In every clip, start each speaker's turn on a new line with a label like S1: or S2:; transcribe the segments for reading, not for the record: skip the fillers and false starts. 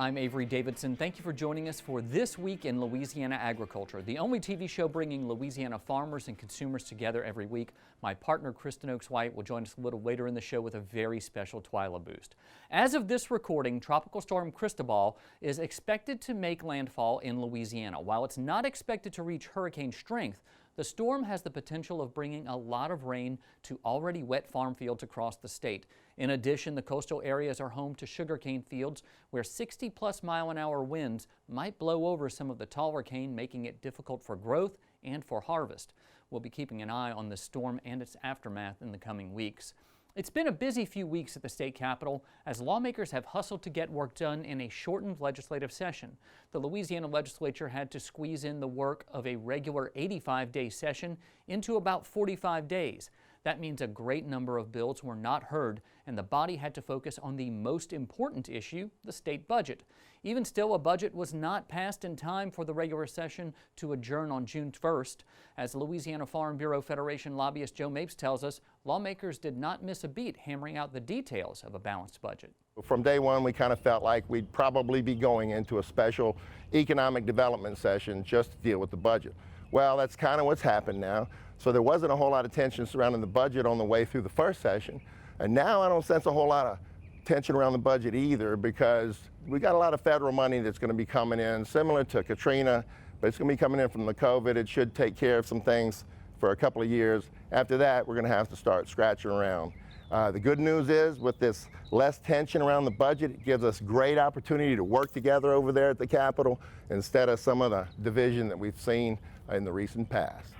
S1: I'm Avery Davidson. Thank you for joining us for This Week in Louisiana Agriculture, the only TV show bringing Louisiana farmers and consumers together every week. My partner, Kristen Oaks-White, will join us a little later in the show with a very special Twila boost. As of this recording, Tropical Storm Cristobal is expected to make landfall in Louisiana. While it's not expected to reach hurricane strength, the storm has the potential of bringing a lot of rain to already wet farm fields across the state. In addition, the coastal areas are home to sugarcane fields where 60+ mile-an-hour winds might blow over some of the taller cane, making it difficult for growth and for harvest. We'll be keeping an eye on this storm and its aftermath in the coming weeks. It's been a busy few weeks at the state capitol as lawmakers have hustled to get work done in a shortened legislative session. The Louisiana legislature had to squeeze in the work of a regular 85-day session into about 45 days. That means a great number of bills were not heard, and the body had to focus on the most important issue, the state budget. Even still, a budget was not passed in time for the regular session to adjourn on June 1st. As Louisiana Farm Bureau Federation lobbyist Joe Mapes tells us, lawmakers did not miss a beat hammering out the details of a balanced budget.
S2: From day one, we kind of felt like we'd probably be going into a special economic development session just to deal with the budget. Well, that's kind of what's happened now. So there wasn't a whole lot of tension surrounding the budget on the way through the first session. And now I don't sense a whole lot of tension around the budget either, because we got a lot of federal money that's going to be coming in, similar to Katrina, but it's going to be coming in from the COVID. It should take care of some things for a couple of years. After that, we're going to have to start scratching around. The good news is, with this less tension around the budget, it gives us great opportunity to work together over there at the Capitol instead of some of the division that we've seen in the recent past.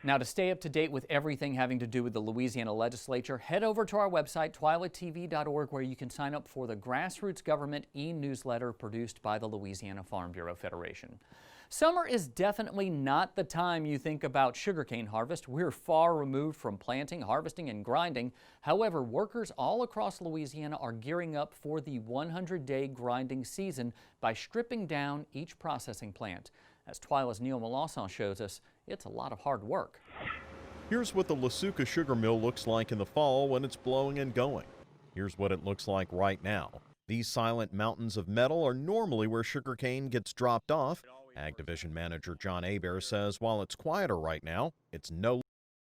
S1: Now, to stay up to date with everything having to do with the Louisiana legislature, head over to our website, twilatv.org, where you can sign up for the Grassroots Government e-newsletter produced by the Louisiana Farm Bureau Federation. Summer is definitely not the time you think about sugarcane harvest. We're far removed from planting, harvesting, and grinding. However, workers all across Louisiana are gearing up for the 100-day grinding season by stripping down each processing plant. As Twila's Neil Melanson shows us, it's a lot of hard work.
S3: Here's what the Lasuka sugar mill looks like in the fall when it's blowing and going. Here's what it looks like right now. These silent mountains of metal are normally where sugarcane gets dropped off. Ag Division Manager John Hebert says while it's quieter right now, it's no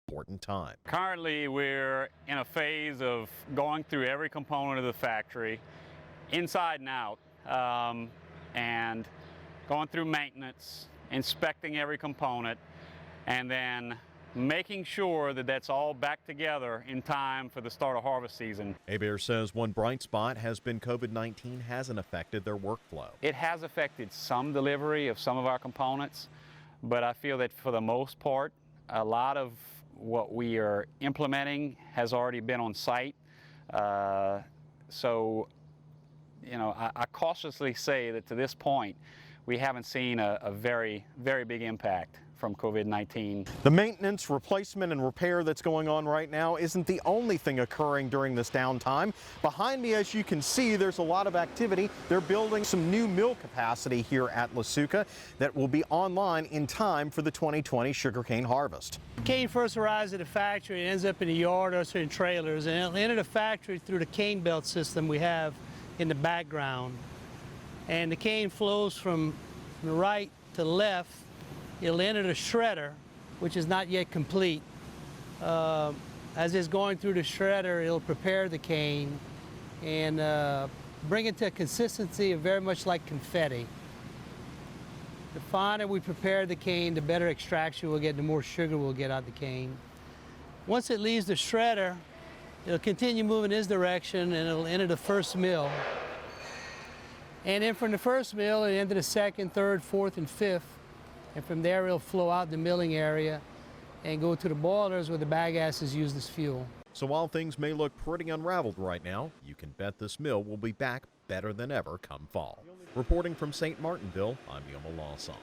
S3: important time.
S4: Currently, we're in a phase of going through every component of the factory, inside and out, and going through maintenance, inspecting every component, and then making sure that that's all back together in time for the start of harvest season.
S3: Hebert says one bright spot has been COVID-19 hasn't affected their workflow.
S4: It has affected some delivery of some of our components, but I feel that for the most part, a lot of what we are implementing has already been on site. So, you know, I cautiously say that to this point, we haven't seen a very, very big impact from COVID-19.
S3: The maintenance, replacement, and repair that's going on right now isn't the only thing occurring during this downtime. Behind me, as you can see, there's a lot of activity. They're building some new mill capacity here at Lasuka that will be online in time for the 2020 sugarcane harvest.
S5: Cane first arrives at the factory and ends up in the yard or in trailers, and it'll enter the factory through the cane belt system we have in the background. And the cane flows from the right to left. It'll enter the shredder, which is not yet complete. As it's going through the shredder, it'll prepare the cane and bring it to a consistency of very much like confetti. The finer we prepare the cane, the better extraction we'll get, the more sugar we'll get out of the cane. Once it leaves the shredder, it'll continue moving this direction and it'll enter the first mill. And then from the first mill, it'll enter the second, third, fourth, and fifth. And from there, it'll flow out the milling area and go to the boilers where the bagasse is used as fuel.
S3: So while things may look pretty unraveled right now, you can bet this mill will be back better than ever come fall. Reporting from St. Martinville, I'm Neil Melanson.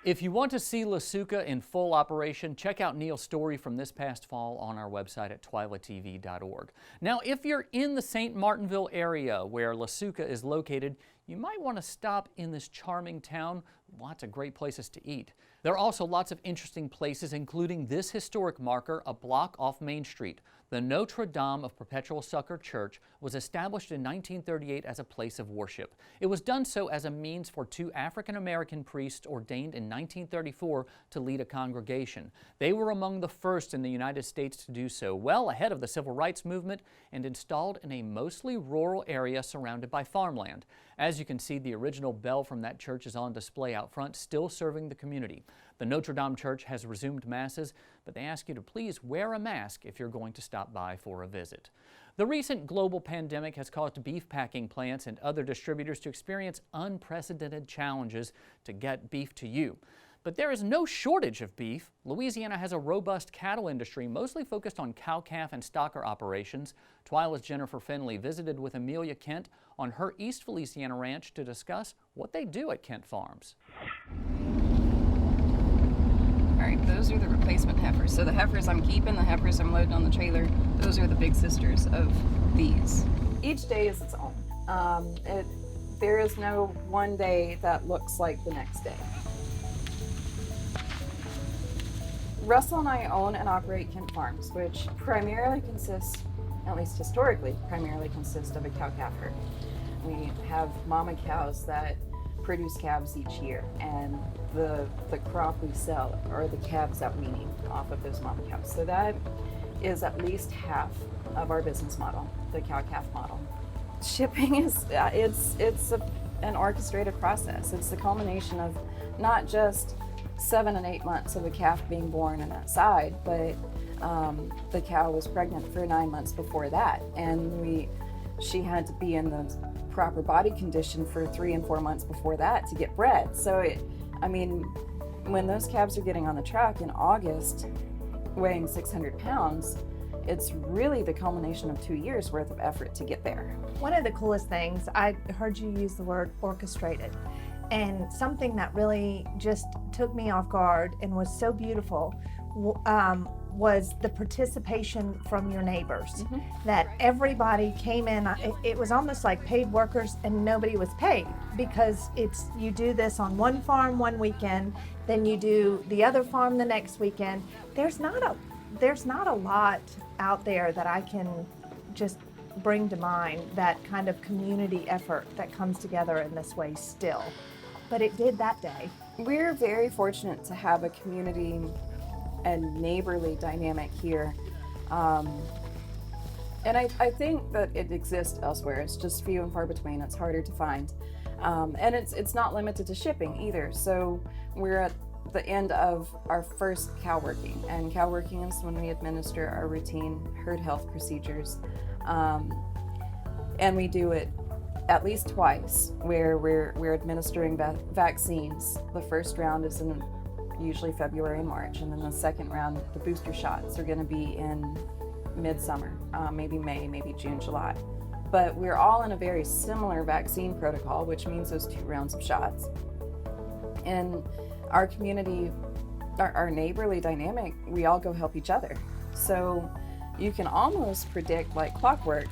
S1: If you want to see Lasuka in full operation, check out Neil's story from this past fall on our website at twilatv.org. Now, if you're in the St. Martinville area where Lasuka is located, you might want to stop in this charming town. Lots of great places to eat. There are also lots of interesting places, including this historic marker a block off Main Street. The Notre Dame of Perpetual Succor Church was established in 1938 as a place of worship. It was done so as a means for two African-American priests ordained in 1934 to lead a congregation. They were among the first in the United States to do so, well ahead of the Civil Rights Movement, and installed in a mostly rural area surrounded by farmland. As you can see, the original bell from that church is on display out front, still serving the community. The Notre Dame Church has resumed masses, but they ask you to please wear a mask if you're going to stop by for a visit. The recent global pandemic has caused beef packing plants and other distributors to experience unprecedented challenges to get beef to you. But there is no shortage of beef. Louisiana has a robust cattle industry, mostly focused on cow-calf and stocker operations. Twila's Jennifer Finley visited with Amelia Kent on her East Feliciana ranch to discuss what they do at Kent Farms.
S6: All right, those are the replacement heifers. So the heifers I'm keeping, the heifers I'm loading on the trailer, those are the big sisters of these. Each day is its own. There is no one day that looks like the next day. Russell and I own and operate Kent Farms, which primarily consists, at least historically, primarily consists of a cow-calf herd. We have mama cows that produce calves each year, and the crop we sell are the calves that we need off of those mama cows. So that is at least half of our business model, the cow-calf model. Shipping is, an orchestrated process. It's the culmination of not just 7 and 8 months of a calf being born and outside, but the cow was pregnant for 9 months before that, and she had to be in the proper body condition for 3 and 4 months before that to get bred. So when those calves are getting on the truck in August, weighing 600 pounds, it's really the culmination of 2 years worth of effort to get there.
S7: One of the coolest things, I heard you use the word orchestrated, and something that really just took me off guard and was so beautiful was the participation from your neighbors. Mm-hmm. That everybody came in. It was almost like paid workers, and nobody was paid, because you do this on one farm one weekend, then you do the other farm the next weekend. There's not a lot out there that I can just bring to mind, that kind of community effort that comes together in this way still. But it did that day.
S6: We're very fortunate to have a community and neighborly dynamic here. And I think that it exists elsewhere. It's just few and far between. It's harder to find. And it's not limited to shipping either. So we're at the end of our first cow working. And cow working is when we administer our routine herd health procedures. And we do it at least twice, where we're administering vaccines. The first round is in usually February and March, and then the second round, the booster shots, are going to be in midsummer, maybe May, maybe June, July. But we're all in a very similar vaccine protocol, which means those 2 rounds of shots. In our community, our neighborly dynamic, we all go help each other. So you can almost predict, like clockwork,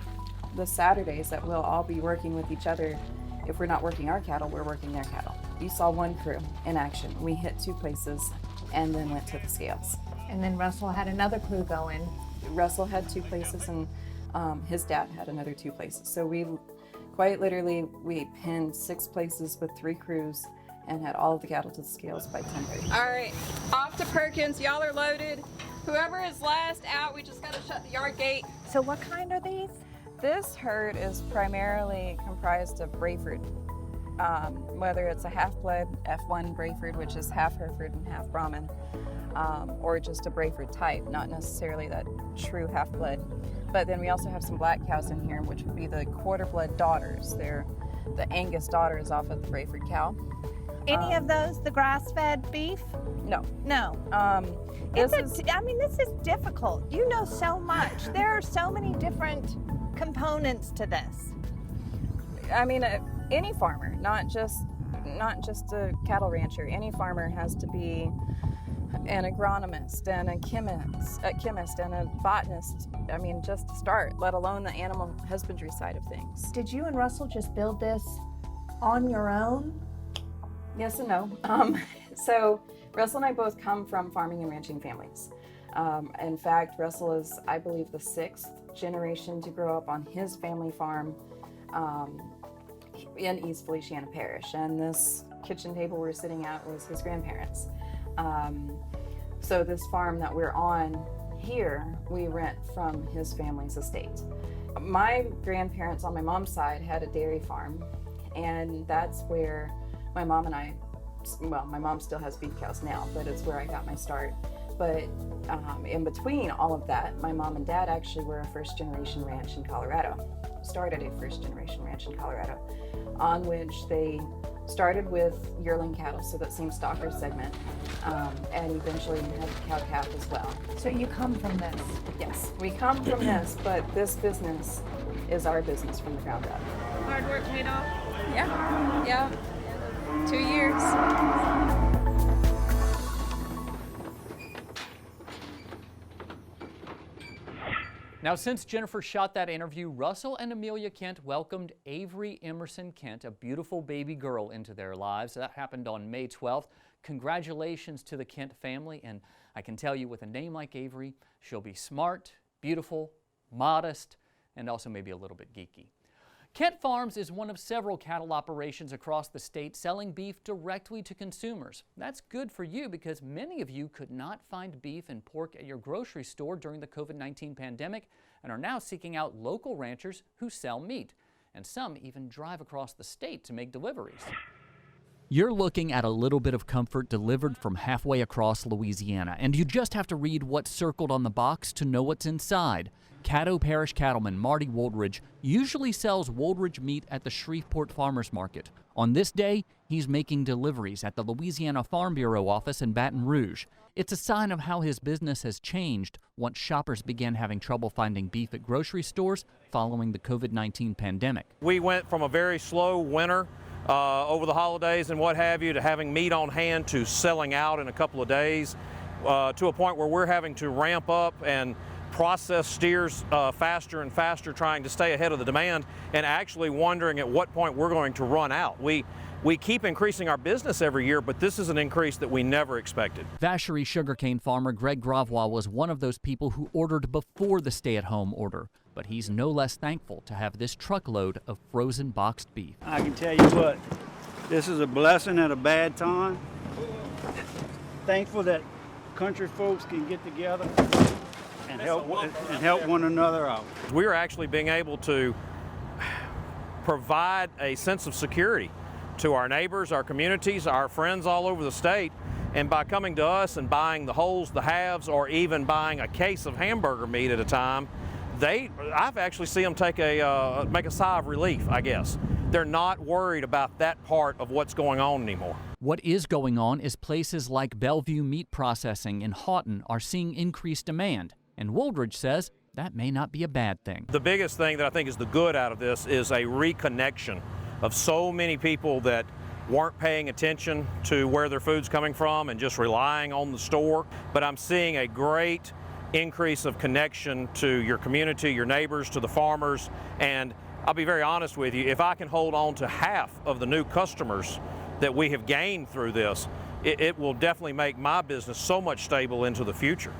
S6: the Saturdays that we'll all be working with each other. If we're not working our cattle, we're working their cattle. You saw one crew in action. We hit 2 places and then went to the scales.
S7: And then Russell had another crew going.
S6: Russell had 2 places, and his dad had another 2 places. So we quite literally, we pinned 6 places with 3 crews and had all of the cattle to the scales by 10:30.
S8: All right, off to Perkins. Y'all are loaded. Whoever is last out, we just gotta shut the yard gate.
S7: So what kind are these?
S6: This herd is primarily comprised of Brayford, whether it's a half-blood F1 Brayford, which is half Hereford and half Brahman, or just a Brayford type, not necessarily that true half-blood. But then we also have some black cows in here, which would be the quarter-blood daughters. They're the Angus daughters off of the Brayford cow.
S7: Any of those the grass-fed beef?
S6: No.
S7: No. This is difficult. You know so much. There are so many different components to this.
S6: I mean, any farmer, not just a cattle rancher. Any farmer has to be an agronomist and a chemist and a botanist. I mean, just to start, let alone the animal husbandry side of things.
S7: Did you and Russell just build this on your own?
S6: Yes and no. So Russell and I both come from farming and ranching families. In fact, Russell is, I believe, the 6th generation to grow up on his family farm in East Feliciana Parish. And this kitchen table we're sitting at was his grandparents'. So this farm that we're on here, we rent from his family's estate. My grandparents on my mom's side had a dairy farm, and that's where my mom and I, well, my mom still has beef cows now, but it's where I got my start. But in between all of that, my mom and dad actually were a first-generation ranch in Colorado, started a first-generation ranch in Colorado, on which they started with yearling cattle, so that same stocker segment, and eventually had cow-calf as well.
S7: So you come from this?
S6: Yes, we come from this, but this business is our business from the ground up.
S8: Hard work paid off? Yeah. 2 years.
S1: Now, since Jennifer shot that interview, Russell and Amelia Kent welcomed Avery Emerson Kent, a beautiful baby girl, into their lives. That happened on May 12th. Congratulations to the Kent family, and I can tell you with a name like Avery, she'll be smart, beautiful, modest, and also maybe a little bit geeky. Kent Farms is one of several cattle operations across the state selling beef directly to consumers. That's good for you because many of you could not find beef and pork at your grocery store during the COVID-19 pandemic and are now seeking out local ranchers who sell meat. And some even drive across the state to make deliveries. You're looking at a little bit of comfort delivered from halfway across Louisiana, and you just have to read what's circled on the box to know what's inside. Caddo Parish cattleman Marty Woldridge usually sells Woldridge meat at the Shreveport Farmers Market. On this day, he's making deliveries at the Louisiana Farm Bureau office in Baton Rouge. It's a sign of how his business has changed once shoppers began having trouble finding beef at grocery stores following the COVID-19 pandemic.
S9: We went from a very slow winter over the holidays and what have you to having meat on hand to selling out in a couple of days to a point where we're having to ramp up and process steers faster and faster, trying to stay ahead of the demand and actually wondering at what point we're going to run out. We keep increasing our business every year, but this is an increase that we never expected.
S1: Vacherie sugarcane farmer Greg Gravois was one of those people who ordered before the stay-at-home order, but he's no less thankful to have this truckload of frozen boxed beef.
S10: I can tell you what, this is a blessing at a bad time. Thankful that country folks can get together and help one another out.
S9: We're actually being able to provide a sense of security to our neighbors, our communities, our friends all over the state, and by coming to us and buying the wholes, the halves, or even buying a case of hamburger meat at a time, I've actually seen them make a sigh of relief, I guess. They're not worried about that part of what's going on anymore.
S1: What is going on is places like Bellevue Meat Processing in Houghton are seeing increased demand. And Woldridge says that may not be a bad thing.
S9: The biggest thing that I think is the good out of this is a reconnection of so many people that weren't paying attention to where their food's coming from and just relying on the store. But I'm seeing a great increase of connection to your community, your neighbors, to the farmers. And I'll be very honest with you, if I can hold on to half of the new customers that we have gained through this, it will definitely make my business so much stable into the future.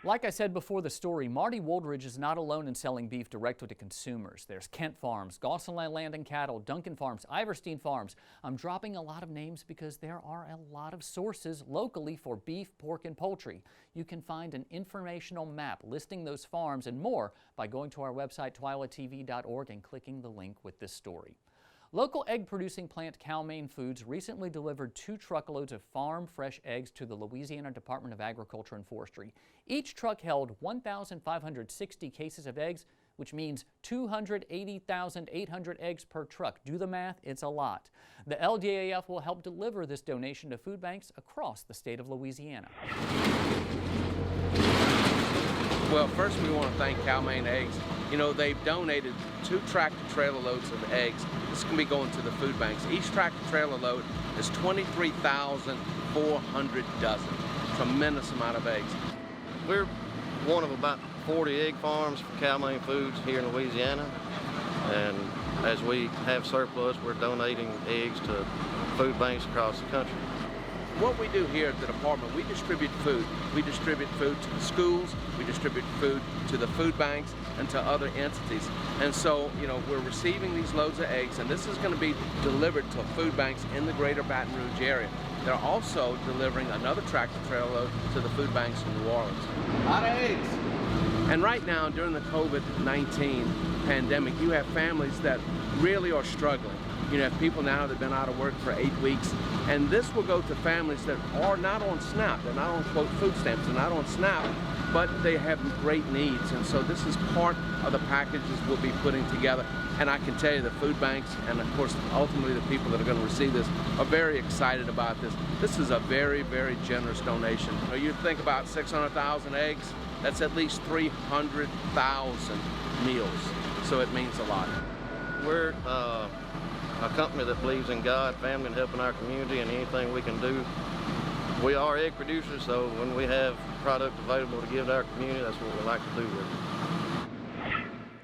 S1: Like I said before the story, Marty Woldridge is not alone in selling beef directly to consumers. There's Kent Farms, Gosselin Land and Cattle, Duncan Farms, Iverstein Farms. I'm dropping a lot of names because there are a lot of sources locally for beef, pork, and poultry. You can find an informational map listing those farms and more by going to our website, twilatv.org, and clicking the link with this story. Local egg-producing plant Cal-Maine Foods recently delivered 2 truckloads of farm-fresh eggs to the Louisiana Department of Agriculture and Forestry. Each truck held 1,560 cases of eggs, which means 280,800 eggs per truck. Do the math, it's a lot. The LDAF will help deliver this donation to food banks across the state of Louisiana.
S11: Well, first we want to thank Cal-Maine Eggs. You know, they've donated 2 tractor-trailer loads of eggs. This can be going to the food banks. Each tractor-trailer load is 23,400 dozen. Tremendous amount of eggs.
S12: We're one of about 40 egg farms for Cal-Maine Foods here in Louisiana. And as we have surplus, we're donating eggs to food banks across the country.
S11: What we do here at the department, we distribute food. We distribute food to the schools, we distribute food to the food banks and to other entities. And so, you know, we're receiving these loads of eggs, and this is going to be delivered to food banks in the greater Baton Rouge area. They're also delivering another tractor-trailer load to the food banks in New Orleans. A lot of eggs. And right now, during the COVID-19 pandemic, you have families that really are struggling. You know, have people now that have been out of work for 8 weeks, and this will go to families that are not on SNAP. They're not on, quote, food stamps. They're not on SNAP, but they have great needs. And so this is part of the packages we'll be putting together. And I can tell you the food banks and, of course, ultimately the people that are going to receive this are very excited about this. This is a very, very generous donation. You think about 600,000 eggs, that's at least 300,000 meals. So it means a lot.
S12: We're a company that believes in God, family, and helping our community, and anything we can do. We are egg producers, so when we have product available to give to our community, that's what we like to do with it.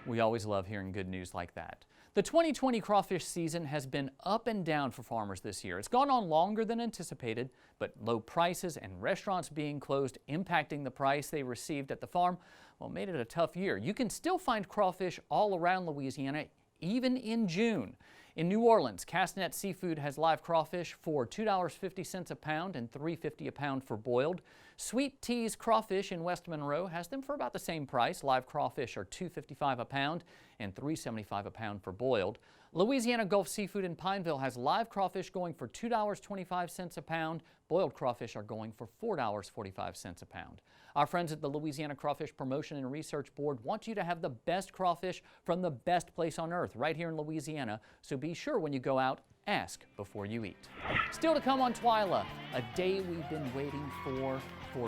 S1: We always love hearing good news like that. The 2020 crawfish season has been up and down for farmers this year. It's gone on longer than anticipated, but low prices and restaurants being closed impacting the price they received at the farm, well, made it a tough year. You can still find crawfish all around Louisiana, even in June. In New Orleans, Castanet Seafood has live crawfish for $2.50 a pound and $3.50 a pound for boiled. Sweet Tea's Crawfish in West Monroe has them for about the same price. Live crawfish are $2.55 a pound and $3.75 a pound for boiled. Louisiana Gulf Seafood in Pineville has live crawfish going for $2.25 a pound. Boiled crawfish are going for $4.45 a pound. Our friends at the Louisiana Crawfish Promotion and Research Board want you to have the best crawfish from the best place on earth, right here in Louisiana. So be sure when you go out, ask before you eat. Still to come on Twila, a day we've been waiting for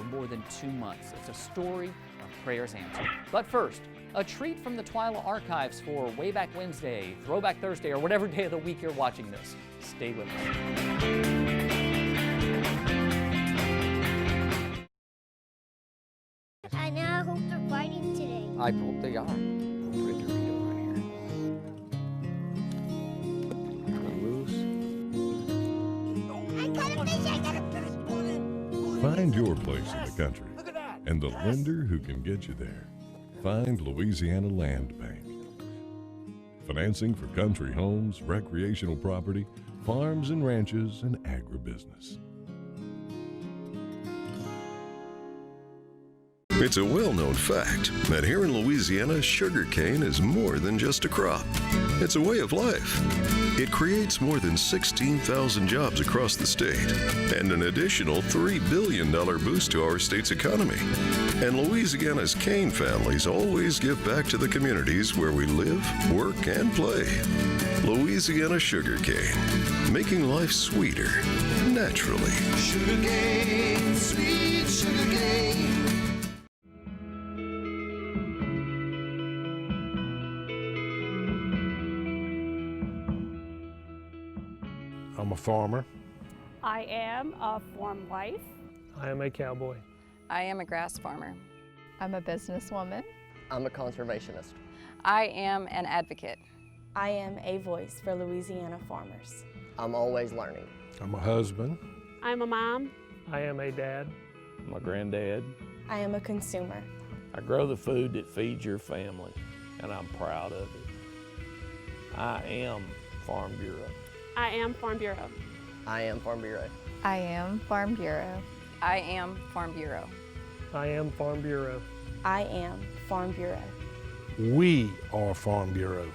S1: more than 2 months. It's a story of prayers answered. But first, a treat from the Twila archives for Way Back Wednesday, Throwback Thursday, or whatever day of the week you're watching this. Stay with us.
S13: I now hope they're fighting today.
S14: I hope they are. Put a Dorito right here.
S13: I got a fish! I got a fish!
S15: Find your place in the country and the lender who can get you there. Find Louisiana Land Bank. Financing for country homes, recreational property, farms and ranches, and agribusiness.
S16: It's a well-known fact that here in Louisiana, sugarcane is more than just a crop. It's a way of life. It creates more than 16,000 jobs across the state and an additional $3 billion boost to our state's economy. And Louisiana's cane families always give back to the communities where we live, work, and play. Louisiana sugarcane, making life sweeter, naturally.
S17: Sugarcane, sweet sugarcane.
S18: I'm a farmer.
S19: I am a farm wife.
S20: I am a cowboy.
S6: I am a grass farmer.
S21: I'm a businesswoman.
S14: I'm a conservationist.
S6: I am an advocate.
S22: I am a voice for Louisiana farmers.
S14: I'm always learning.
S18: I'm a husband.
S19: I'm a mom.
S20: I am a dad.
S23: I'm a granddad.
S22: I am a consumer.
S23: I grow the food that feeds your family, and I'm proud of it. I am Farm Bureau.
S19: I am Farm Bureau.
S14: I am Farm Bureau.
S21: I am Farm Bureau.
S6: I am Farm Bureau.
S20: I am Farm Bureau.
S22: I am Farm Bureau.
S18: We are Farm Bureau.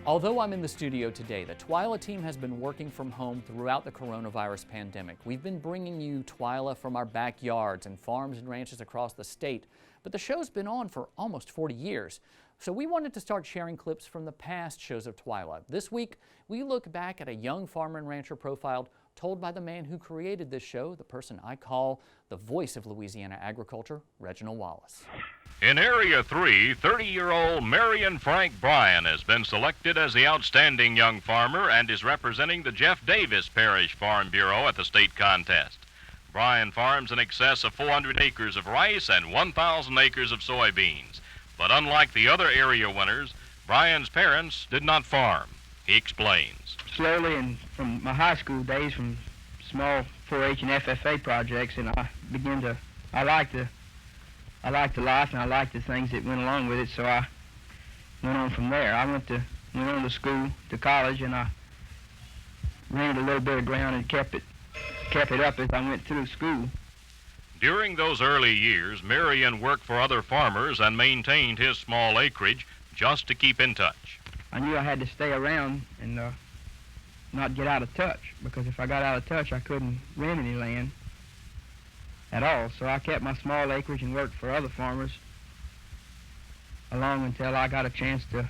S1: Although I'm in the studio today, the Twila team has been working from home throughout the coronavirus pandemic. We've been bringing you Twila from our backyards and farms and ranches across the state, but the show's been on for almost 40 years. So we wanted to start sharing clips from the past shows of Twila. This week, we look back at a young farmer and rancher profiled told by the man who created this show, the person I call the voice of Louisiana agriculture, Reginald Wallace.
S2: In Area 3, 30-year-old Marion Frank Bryan has been selected as the outstanding young farmer and is representing the Jeff Davis Parish Farm Bureau at the state contest. Bryan farms in excess of 400 acres of rice and 1,000 acres of soybeans. But unlike the other area winners, Bryan's parents did not farm. He explains.
S4: Slowly, and from my high school days, from small 4-H and FFA projects, and I liked the life and I liked the things that went along with it, so I went on from there. I went on to school, to college, and I rented a little bit of ground and kept it up as I went through school.
S2: During those early years, Marion worked for other farmers and maintained his small acreage just to keep in touch.
S4: I knew I had to stay around and not get out of touch, because if I got out of touch, I couldn't rent any land at all. So I kept my small acreage and worked for other farmers along until I got a chance to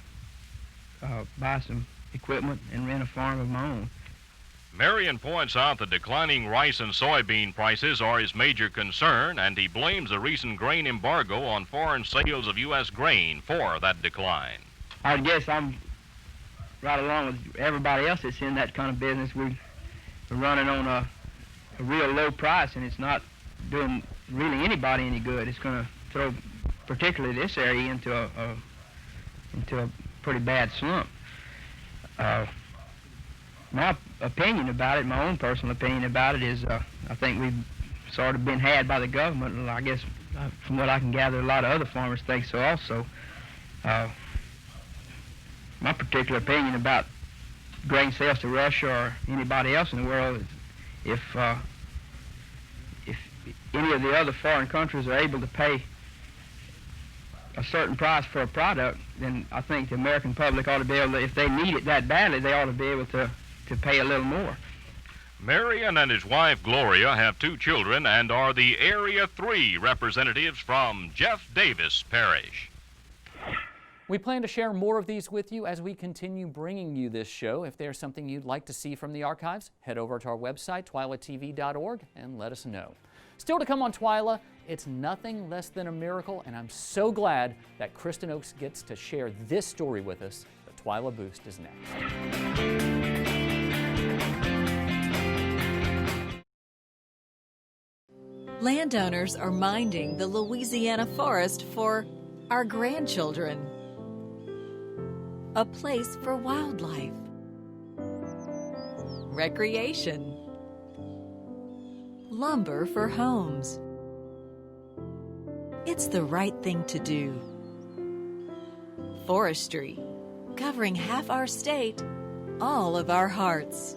S4: buy some equipment and rent a farm of my own.
S2: Marion points out that declining rice and soybean prices are his major concern, and he blames the recent grain embargo on foreign sales of U.S. grain for that decline.
S4: I guess I'm right along with everybody else that's in that kind of business. We're running on a real low price, and it's not doing really anybody any good. It's going to throw particularly this area into a pretty bad slump. My opinion about it, my own personal opinion about it, is I think we've sort of been had by the government, and I guess from what I can gather, a lot of other farmers think so also. My particular opinion about grain sales to Russia or anybody else in the world is if any of the other foreign countries are able to pay a certain price for a product, then I think the American public ought to be able to, if they need it that badly, they ought to be able to pay a little more.
S2: Marion and his wife Gloria have 2 children and are the Area 3 representatives from Jeff Davis Parish.
S1: We plan to share more of these with you as we continue bringing you this show. If there's something you'd like to see from the archives, head over to our website, twilatv.org, and let us know. Still to come on Twila, it's nothing less than a miracle, and I'm so glad that Kristen Oakes gets to share this story with us. The Twila Boost is next.
S5: Landowners are minding the Louisiana forest for our grandchildren. A place for wildlife, recreation, lumber for homes. It's the right thing to do. Forestry, covering half our state, all of our hearts.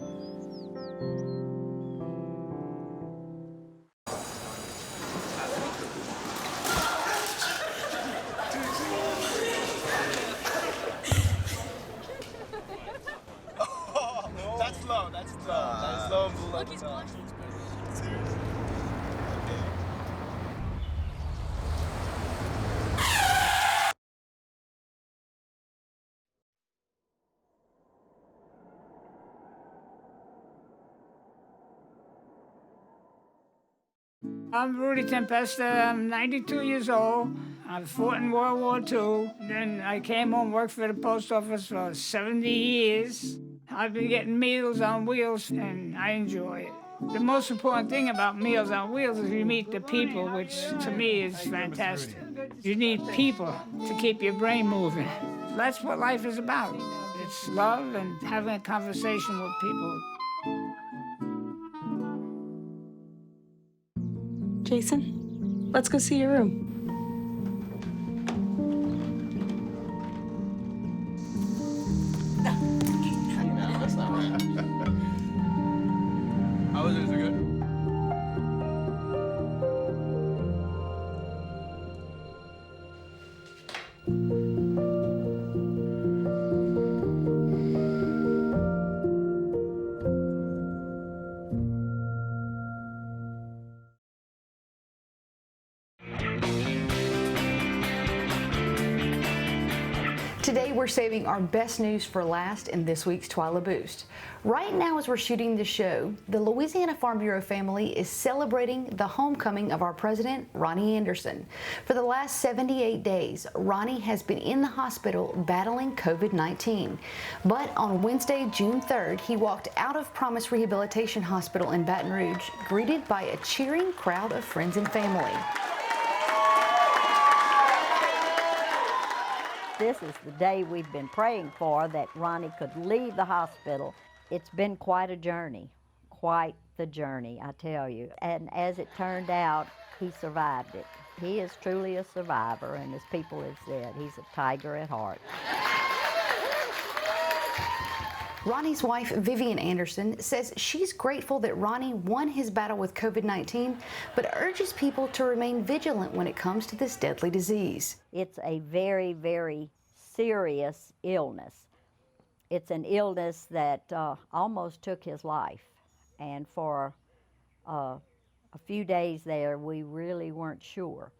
S24: I'm Rudy Tempesta. I'm 92 years old. I fought in World War II. Then I came home, worked for the post office for 70 years. I've been getting Meals on Wheels, and I enjoy it. The most important thing about Meals on Wheels is you meet the people, which to me is fantastic. You need people to keep your brain moving. That's what life is about. It's love and having a conversation with people.
S22: Jason, let's go see your room.
S25: That's not right. How was it? Is it good?
S3: Today we're saving our best news for last in this week's Twila Boost. Right now as we're shooting the show, the Louisiana Farm Bureau family is celebrating the homecoming of our president, Ronnie Anderson. For the last 78 days, Ronnie has been in the hospital battling COVID-19. But on Wednesday, June 3rd, he walked out of Promise Rehabilitation Hospital in Baton Rouge, greeted by a cheering crowd of friends and family.
S7: This is the day we've been praying for, that Ronnie could leave the hospital. It's been quite a journey, quite the journey, I tell you. And as it turned out, he survived it. He is truly a survivor, and as people have said, he's a tiger at heart.
S3: Ronnie's wife, Vivian Anderson, says she's grateful that Ronnie won his battle with COVID-19, but urges people to remain vigilant when it comes to this deadly disease.
S7: It's a very, very serious illness. It's an illness that almost took his life. And for a few days there, we really weren't sure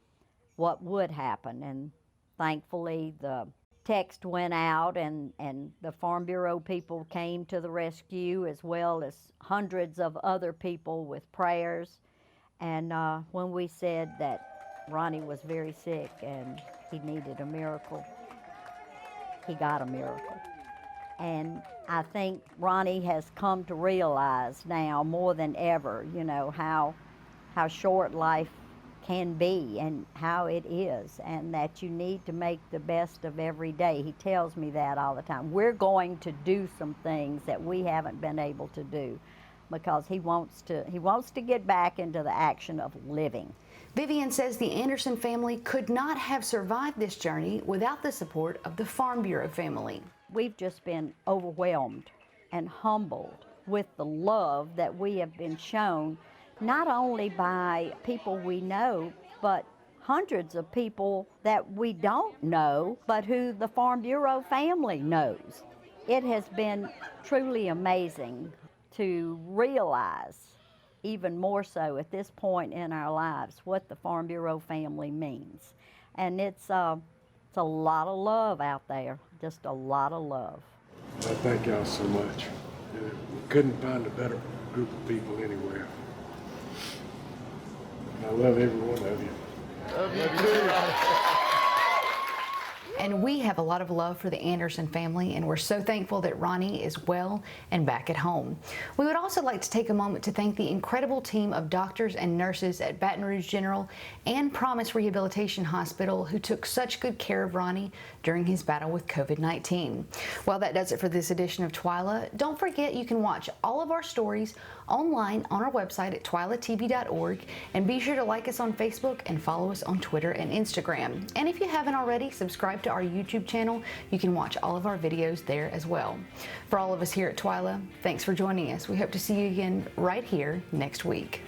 S7: what would happen. And thankfully, the text went out and the Farm Bureau people came to the rescue, as well as hundreds of other people with prayers. And when we said that Ronnie was very sick and he needed a miracle, he got a miracle. And I think Ronnie has come to realize now more than ever, you know, how short life can be and how it is, and that you need to make the best of every day. He tells me that all the time. We're going to do some things that we haven't been able to do because he wants to get back into the action of living.
S3: Vivian says the Anderson family could not have survived this journey without the support of the Farm Bureau family.
S7: We've just been overwhelmed and humbled with the love that we have been shown, not only by people we know, but hundreds of people that we don't know, but who the Farm Bureau family knows. It has been truly amazing to realize, even more so at this point in our lives, what the Farm Bureau family means. And it's a lot of love out there, just a lot of love.
S18: I thank y'all so much. We couldn't find a better group of people anywhere. I love every one of you.
S3: Love you too. And we have a lot of love for the Anderson family, and we're so thankful that Ronnie is well and back at home. We would also like to take a moment to thank the incredible team of doctors and nurses at Baton Rouge General and Promise Rehabilitation Hospital who took such good care of Ronnie during his battle with COVID-19. Well, that does it for this edition of Twila. Don't forget you can watch all of our stories online on our website at twilatv.org, and be sure to like us on Facebook and follow us on Twitter and Instagram. And if you haven't already, subscribe to our YouTube channel. You can watch all of our videos there as well. For all of us here at Twila, thanks for joining us. We hope to see you again right here next week.